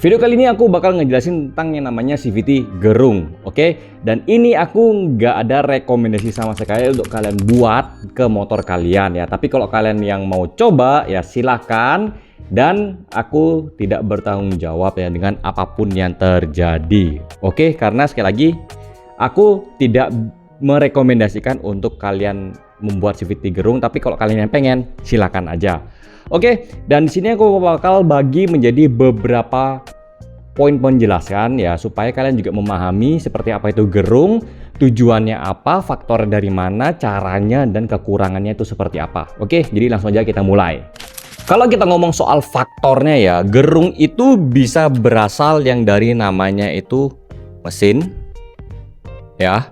Video kali ini aku bakal ngejelasin tentang yang namanya CVT gerung, oke? Dan ini aku nggak ada rekomendasi sama sekali untuk kalian buat ke motor kalian ya. Tapi kalau kalian yang mau coba ya silahkan. Dan aku tidak bertanggung jawab ya dengan apapun yang terjadi, oke? Karena sekali lagi aku tidak merekomendasikan untuk kalian membuat CVT gerung. Tapi kalau kalian yang pengen silahkan aja. Oke, dan di sini aku bakal bagi menjadi beberapa poin penjelasan ya supaya kalian juga memahami seperti apa itu gerung, tujuannya apa, faktor dari mana, caranya dan kekurangannya itu seperti apa. Oke, jadi langsung aja kita mulai. Kalau kita ngomong soal faktornya ya, gerung itu bisa berasal yang dari namanya itu mesin ya.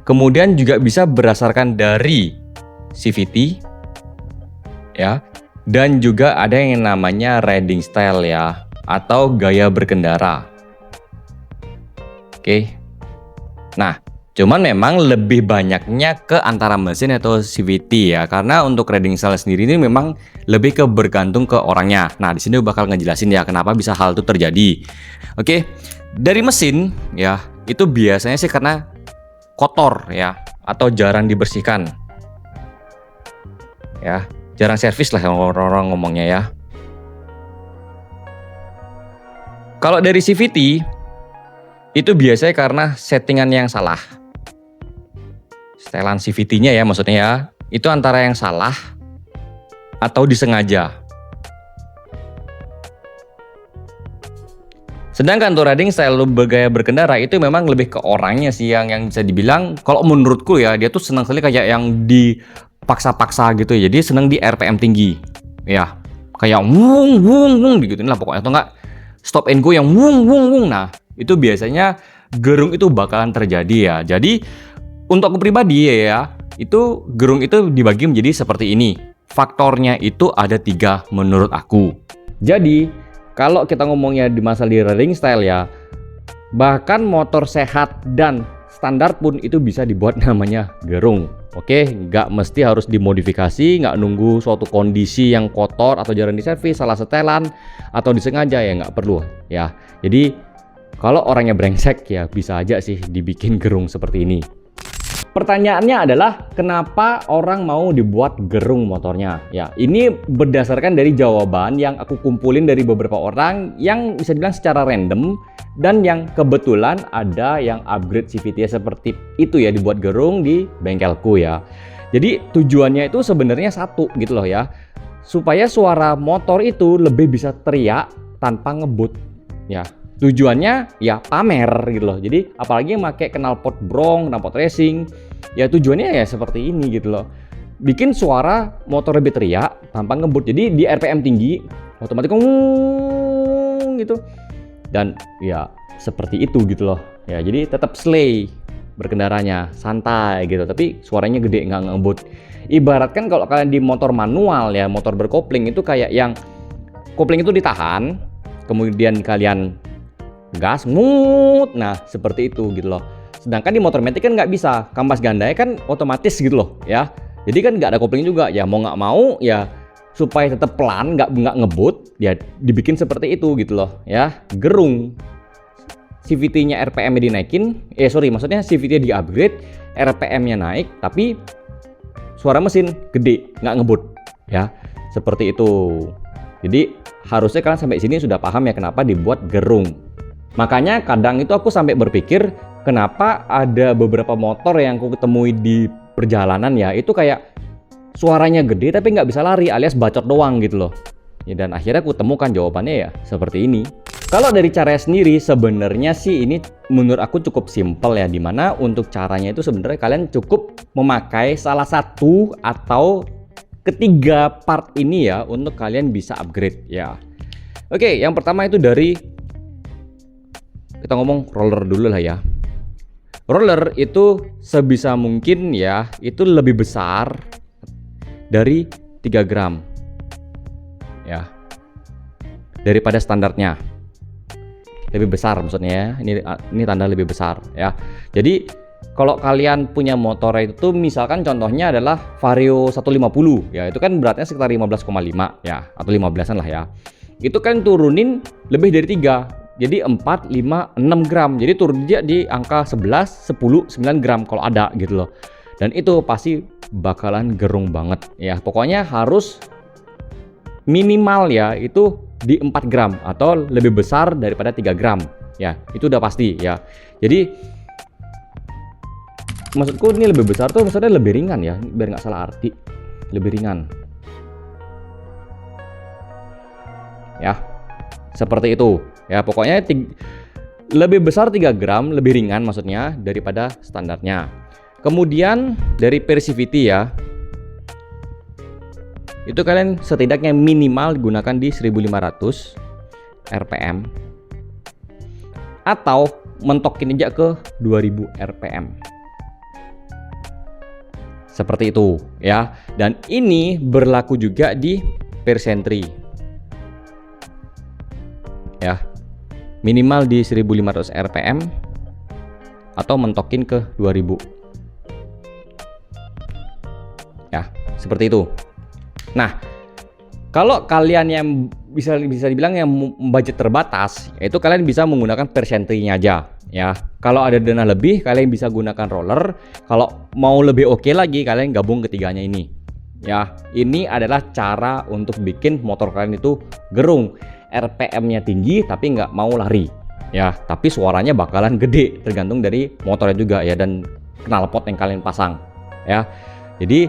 Kemudian juga bisa berdasarkan dari CVT ya, dan juga ada yang namanya riding style ya, atau gaya berkendara. Oke. Nah, cuman memang lebih banyaknya ke antara mesin atau CVT ya, karena untuk riding style sendiri ini memang lebih ke bergantung ke orangnya. Nah, di sini bakal ngejelasin ya kenapa bisa hal itu terjadi. Oke. Dari mesin ya, itu biasanya sih karena kotor ya, atau jarang dibersihkan. Ya. Jarang servis lah orang-orang ngomongnya ya. Kalau dari CVT itu biasanya karena settingan yang salah. Setelan CVT-nya ya maksudnya ya, itu antara yang salah atau disengaja. Sedangkan untuk riding style bergaya berkendara itu memang lebih ke orangnya sih yang bisa dibilang, kalau menurutku ya, dia tuh senang sekali kayak yang dipaksa-paksa gitu ya. Jadi seneng di RPM tinggi ya, kayak wung wung wung gitu lah pokoknya, atau enggak stop and go yang wung wung wung. Nah itu biasanya gerung itu bakalan terjadi ya. Jadi untuk aku pribadi ya, itu gerung itu dibagi menjadi seperti ini. Faktornya itu ada 3 menurut aku. Jadi kalau kita ngomongnya di masalah riding style ya, bahkan motor sehat dan standar pun itu bisa dibuat namanya gerung. Oke, nggak mesti harus dimodifikasi, nggak nunggu suatu kondisi yang kotor atau jarang diservis, salah setelan atau disengaja ya nggak perlu ya. Jadi kalau orangnya brengsek ya bisa aja sih dibikin gerung seperti ini. Pertanyaannya adalah kenapa orang mau dibuat gerung motornya? Ya, ini berdasarkan dari jawaban yang aku kumpulin dari beberapa orang yang bisa dibilang secara random dan yang kebetulan ada yang upgrade CVT seperti itu ya, dibuat gerung di bengkelku ya. Jadi tujuannya itu sebenarnya satu gitu loh ya, supaya suara motor itu lebih bisa teriak tanpa ngebut ya. Tujuannya ya pamer gitu loh. Jadi apalagi yang pakai knalpot bronc, knalpot racing, ya tujuannya ya seperti ini gitu loh. Bikin suara motor lebih teriak tanpa ngebut. Jadi di RPM tinggi otomatis gitu. Dan ya seperti itu gitu loh. Ya jadi tetap slay berkendaranya, santai gitu. Tapi suaranya gede, nggak ngebut. Ibaratkan kalau kalian di motor manual ya, motor berkopling itu kayak yang kopling itu ditahan, kemudian kalian gas mut, nah seperti itu gitu loh. Sedangkan di motor matic kan nggak bisa, kampas gandanya kan otomatis gitu loh ya. Jadi kan nggak ada kopling juga ya, mau nggak mau ya supaya tetap pelan, nggak ngebut ya dibikin seperti itu gitu loh ya. Gerung CVT-nya RPM-nya dinaikin, maksudnya CVT-nya di upgrade, RPM-nya naik tapi suara mesin gede, nggak ngebut ya, seperti itu. Jadi harusnya kalian sampai sini sudah paham ya kenapa dibuat gerung. Makanya kadang itu aku sampai berpikir kenapa ada beberapa motor yang aku ketemui di perjalanan ya, itu kayak suaranya gede tapi nggak bisa lari alias bacot doang gitu loh ya. Dan akhirnya aku temukan jawabannya ya seperti ini. Kalau dari caranya sendiri sebenarnya sih ini menurut aku cukup simple ya, dimana untuk caranya itu sebenarnya kalian cukup memakai salah satu atau ketiga part ini ya untuk kalian bisa upgrade ya. Oke, yang pertama itu dari, kita ngomong roller dulu lah ya. Roller itu sebisa mungkin ya itu lebih besar dari 3 gram ya, daripada standarnya. Lebih besar maksudnya ya, ini tanda lebih besar ya. Jadi kalau kalian punya motor itu misalkan contohnya adalah Vario 150 ya, itu kan beratnya sekitar 15,5 ya, atau 15-an lah ya. itu kan turunin lebih dari 3. Jadi 4, 5, 6 gram. Jadi turun dia di angka 11, 10, 9 gram kalau ada gitu loh. Dan itu pasti bakalan gerung banget ya. Pokoknya harus minimal ya itu di 4 gram atau lebih besar daripada 3 gram ya. Itu udah pasti ya. Jadi maksudku ini lebih besar tuh maksudnya lebih ringan ya, biar nggak salah arti. Lebih ringan ya, seperti itu ya. Pokoknya lebih besar 3 gram, lebih ringan maksudnya daripada standarnya. Kemudian dari persivity ya, itu kalian setidaknya minimal gunakan di 1500 rpm atau mentokin aja ke 2000 rpm. Seperti itu ya. Dan ini berlaku juga di persentri ya, minimal di 1500 rpm atau mentokin ke 2000 ya, seperti itu. Nah, kalau kalian yang bisa dibilang yang budget terbatas, yaitu kalian bisa menggunakan persentrinya aja ya. Kalau ada dana lebih, kalian bisa gunakan roller. Kalau mau lebih oke lagi, kalian gabung ketiganya ini ya. Ini adalah cara untuk bikin motor kalian itu gerung, RPM-nya tinggi tapi nggak mau lari ya, tapi suaranya bakalan gede, tergantung dari motornya juga ya, dan knalpot yang kalian pasang ya. Jadi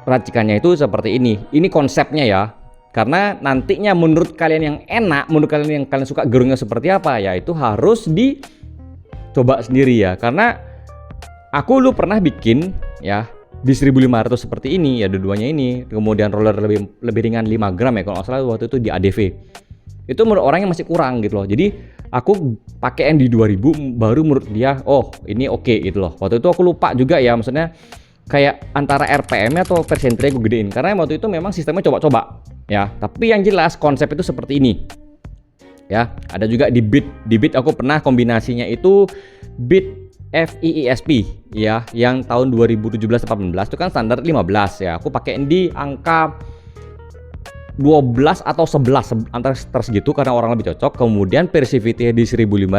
racikannya itu seperti ini. Ini konsepnya ya. Karena nantinya menurut kalian yang enak, menurut kalian yang kalian suka gerungnya seperti apa ya, itu harus dicoba sendiri ya. Karena aku dulu pernah bikin ya di 1500 seperti ini ya, dua-duanya ini. Kemudian roller lebih ringan 5 gram ya kalau nggak salah waktu itu di ADV. Itu menurut orangnya masih kurang gitu loh. Jadi aku pakai yang di 2000 baru menurut dia oh ini oke gitu loh. Waktu itu aku lupa juga ya, maksudnya kayak antara RPM-nya atau persentri gue gedein, karena waktu itu memang sistemnya coba-coba ya. Tapi yang jelas konsep itu seperti ini ya. Ada juga di beat aku pernah kombinasinya itu beat FIISP ya, yang tahun 2017-18 itu kan standar 15 ya. Aku pakai di angka 12 atau 11 antara segitu karena orang lebih cocok. Kemudian persivity di 1500,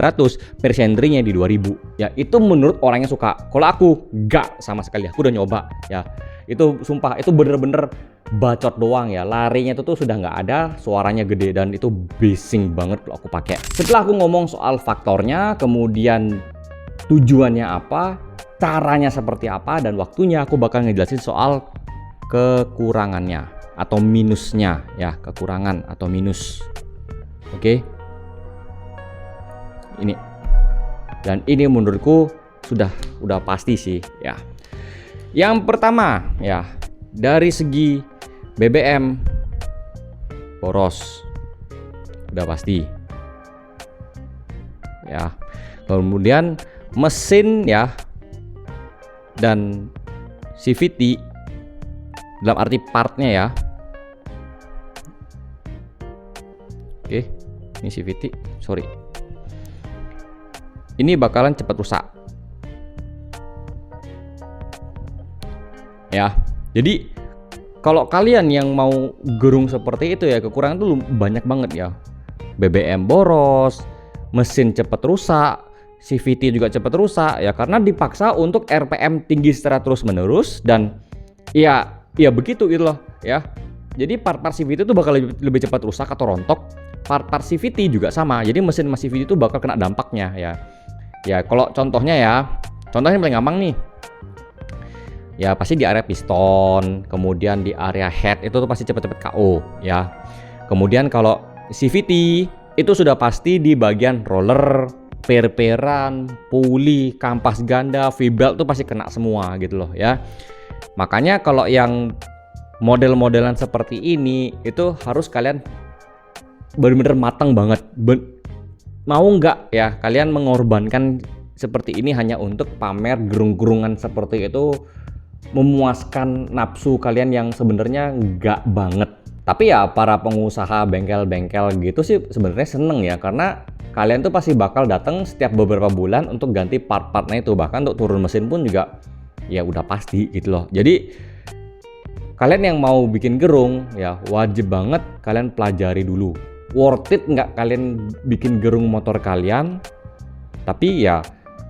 persentrinya di 2000 ya. Itu menurut orang yang suka. Kalau aku enggak sama sekali, aku udah nyoba ya. Itu sumpah itu bener-bener bacot doang ya. Larinya itu tuh sudah nggak ada, suaranya gede, dan itu bising banget kalau aku pakai. Setelah aku ngomong soal faktornya, kemudian tujuannya apa, caranya seperti apa, dan waktunya, aku bakal ngejelasin soal kekurangannya atau minusnya ya, kekurangan atau minus. Oke. Ini. Dan ini menurutku udah pasti sih ya. Yang pertama ya, dari segi BBM boros. Udah pasti. Ya. Kemudian mesin ya, dan CVT dalam arti partnya ya. Oke, ini CVT, sorry. Ini bakalan cepat rusak. Ya, jadi kalau kalian yang mau gerung seperti itu ya, kekurangan tuh banyak banget ya. BBM boros, mesin cepat rusak, CVT juga cepat rusak ya, karena dipaksa untuk RPM tinggi secara terus menerus, dan ya begitu gitu loh ya. Jadi part-part CVT itu bakal lebih cepat rusak atau rontok. Part-part CVT juga sama. Jadi mesin CVT itu bakal kena dampaknya ya. Ya kalau contohnya yang paling gampang nih. Ya pasti di area piston, kemudian di area head itu tuh pasti cepet-cepet KO ya. Kemudian kalau CVT itu sudah pasti di bagian roller, per-peran, puli, kampas ganda, V-belt tuh pasti kena semua gitu loh ya. Makanya kalau yang model-modelan seperti ini itu harus kalian benar-benar matang banget. Mau nggak ya kalian mengorbankan seperti ini hanya untuk pamer gerung-gerungan seperti itu, memuaskan nafsu kalian yang sebenarnya nggak banget. Tapi ya para pengusaha bengkel-bengkel gitu sih sebenarnya seneng ya, karena kalian tuh pasti bakal datang setiap beberapa bulan untuk ganti part-partnya itu. Bahkan untuk turun mesin pun juga ya udah pasti gitu loh. Jadi kalian yang mau bikin gerung ya wajib banget kalian pelajari dulu worth it nggak kalian bikin gerung motor kalian, tapi ya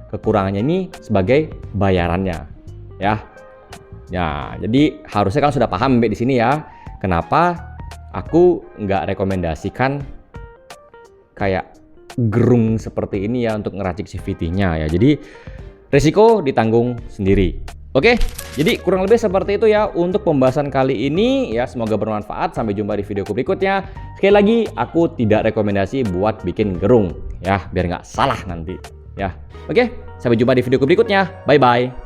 kekurangannya ini sebagai bayarannya ya. Ya, jadi harusnya kalian sudah paham di sini ya, kenapa aku nggak rekomendasikan kayak gerung seperti ini ya untuk ngeracik CVT-nya ya. Jadi risiko ditanggung sendiri. Oke, jadi kurang lebih seperti itu ya untuk pembahasan kali ini ya. Semoga bermanfaat. Sampai jumpa di videoku berikutnya. Sekali lagi, aku tidak rekomendasi buat bikin gerung ya, biar nggak salah nanti ya. Oke, sampai jumpa di videoku berikutnya. Bye bye.